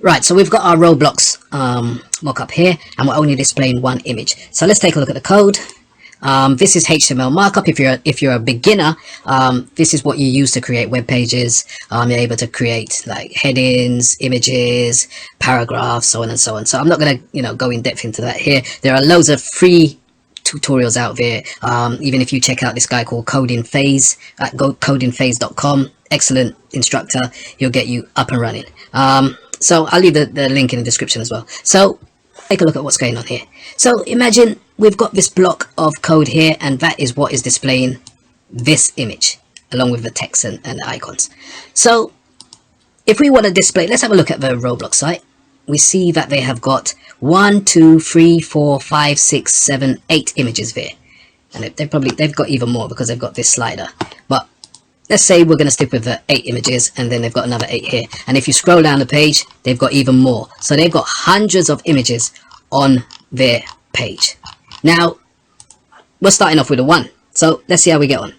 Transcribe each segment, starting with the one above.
Right, so we've got our Roblox mockup here, and we're only displaying one image. So let's take a look at the code. This is HTML markup. If you're a beginner, this is what you use to create web pages. You're able to create like headings, images, paragraphs, so on and so on. So I'm not going to go in depth into that here. There are loads of free tutorials out there. Even if you check out this guy called Coding Phase at codingphase.com, excellent instructor. He'll get you up and running. So I'll leave the link in the description as well. So take a look at what's going on here. So imagine we've got this block of code here, and that is what is displaying this image along with the text and the icons. So if we want to display, let's have a look at the Roblox site. We see that they have got 1, 2, 3, 4, 5, 6, 7, 8 images there, and they've got even more because they've got this slider. But let's say we're going to stick with the 8 images, and then they've got another 8 here. And if you scroll down the page, they've got even more. So they've got hundreds of images on their page. Now, we're starting off with a 1. So let's see how we get on.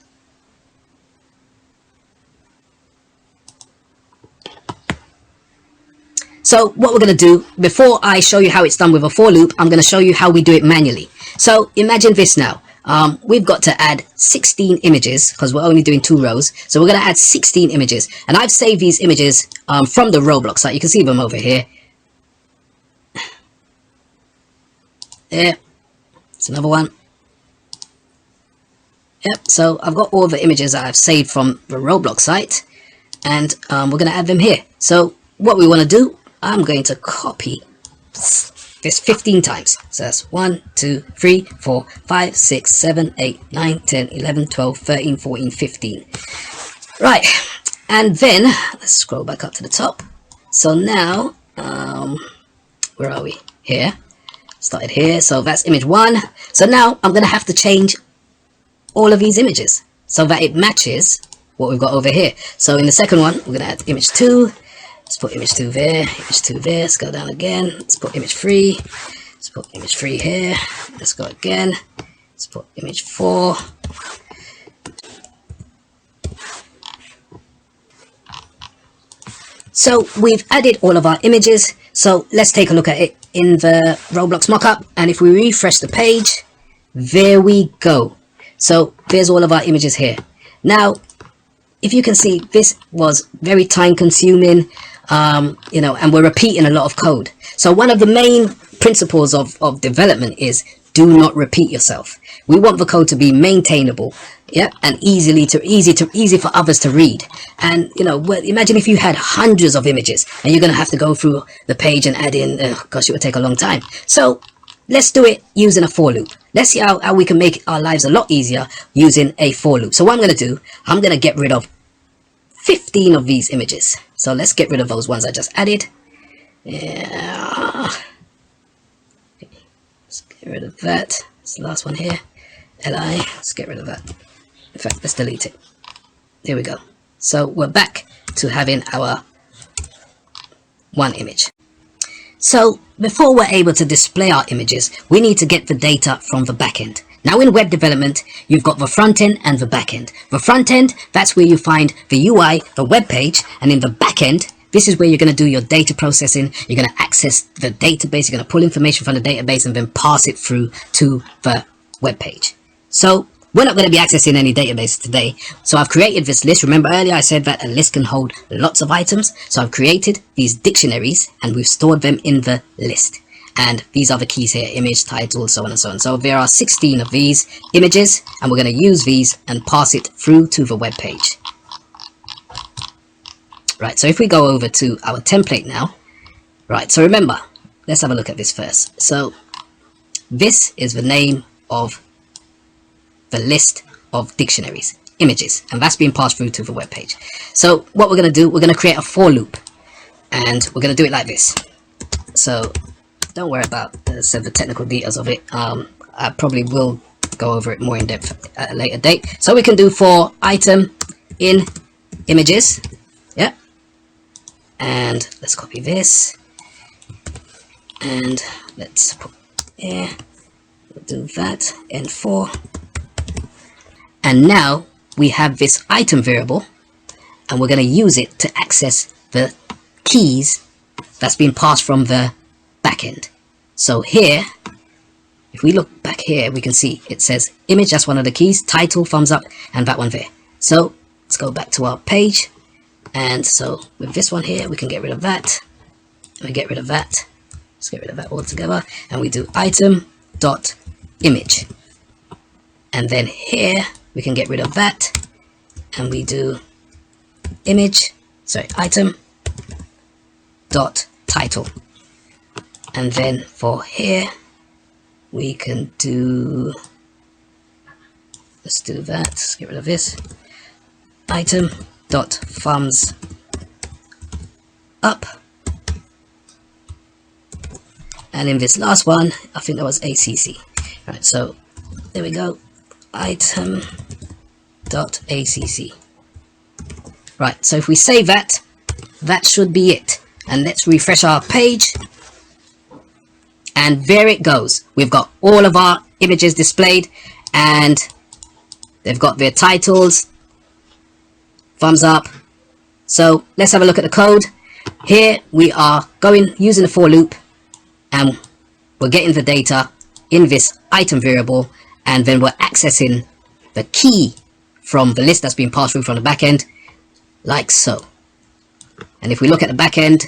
So what we're going to do, before I show you how it's done with a for loop, I'm going to show you how we do it manually. So imagine this now. We've got to add 16 images because we're only doing 2 rows. So we're going to add 16 images. And I've saved these images from the Roblox site. You can see them over here. There. It's another one. Yep. So I've got all the images that I've saved from the Roblox site. And we're going to add them here. So what we want to do, I'm going to copy this 15 times. So that's 1, 2, 3, 4, 5, 6, 7, 8, 9, 10, 11, 12, 13, 14, 15. Right. And then let's scroll back up to the top. So now, where are we? Here. Started here. So that's image 1. So now I'm going to have to change all of these images so that it matches what we've got over here. So in the second one, we're going to add image 2. Let's put image 2 there, image 2 there. Let's go down again. Let's put image 3. Let's put image 3 here. Let's go again. Let's put image 4. So we've added all of our images. So let's take a look at it in the Roblox mockup. And if we refresh the page, there we go. So there's all of our images here. Now, if you can see, this was very time consuming. And we're repeating a lot of code. So one of the main principles of development is do not repeat yourself. We want the code to be maintainable, yeah, and easy for others to read. And imagine if you had hundreds of images and you're going to have to go through the page and add in, gosh, it would take a long time. So let's do it using a for loop. Let's see how we can make our lives a lot easier using a for loop. So what I'm going to do, I'm going to get rid of 15 of these images. So let's get rid of those ones I just added. Yeah. Okay. Let's get rid of that. It's the last one here. Li. Let's get rid of that. In fact, let's delete it. There we go. So we're back to having our 1 image. So before we're able to display our images, we need to get the data from the backend. Now in web development, you've got the front end and the back end. The front end, that's where you find the UI, the web page, and in the back end, this is where you're going to do your data processing. You're going to access the database, you're going to pull information from the database and then pass it through to the web page. So we're not going to be accessing any database today. So I've created this list. Remember earlier I said that a list can hold lots of items. So I've created these dictionaries and we've stored them in the list. And these are the keys here, image, title, so on and so on. So there are 16 of these images, and we're going to use these and pass it through to the web page. Right, so if we go over to our template now, right, so remember, let's have a look at this first. So this is the name of the list of dictionaries, images, and that's being passed through to the web page. So what we're going to do, we're going to create a for loop, and we're going to do it like this. So don't worry about the technical details of it. I probably will go over it more in depth at a later date. So we can do for item in images, yeah. And let's copy this, and let's put here. We'll do that n4, and now we have this item variable, and we're going to use it to access the keys that's been passed from the back end. So here, if we look back here, we can see it says image, that's one of the keys, title, thumbs up, and that one there. So let's go back to our page. And so with this one here, we can get rid of that. And we get rid of that. Let's get rid of that altogether. And we do item dot image. And then here, we can get rid of that. And we do item dot title. And then for here, we can do, let's do that, let's get rid of this, item dot thumbs up. And in this last one, I think that was ACC. Right, so there we go, item dot ACC. Right, so if we save that, that should be it. And let's refresh our page. And there it goes. We've got all of our images displayed, and they've got their titles, thumbs up. So let's have a look at the code. Here we are going using the for loop, and we're getting the data in this item variable, and then we're accessing the key from the list that's been passed through from the back end, like so. And if we look at the back end,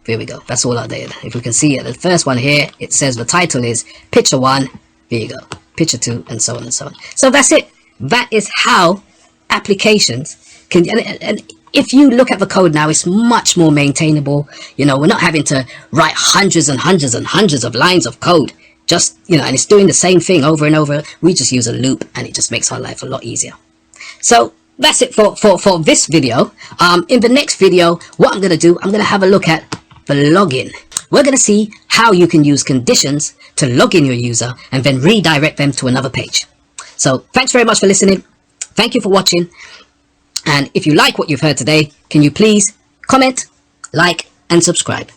there we go, that's all our data. If we can see at the first one here, it says the title is picture 1, there you go, picture 2, and so on and so on. So that's it. That is how applications can, and if you look at the code now, it's much more maintainable. You know, we're not having to write hundreds and hundreds and hundreds of lines of code, just, you know, and it's doing the same thing over and over. We just use a loop, and it just makes our life a lot easier. So that's it for this video. In the next video, what I'm going to do, I'm going to have a look at the login. We're going to see how you can use conditions to log in your user and then redirect them to another page. So thanks very much for listening. Thank you for watching. And if you like what you've heard today, can you please comment, like, and subscribe?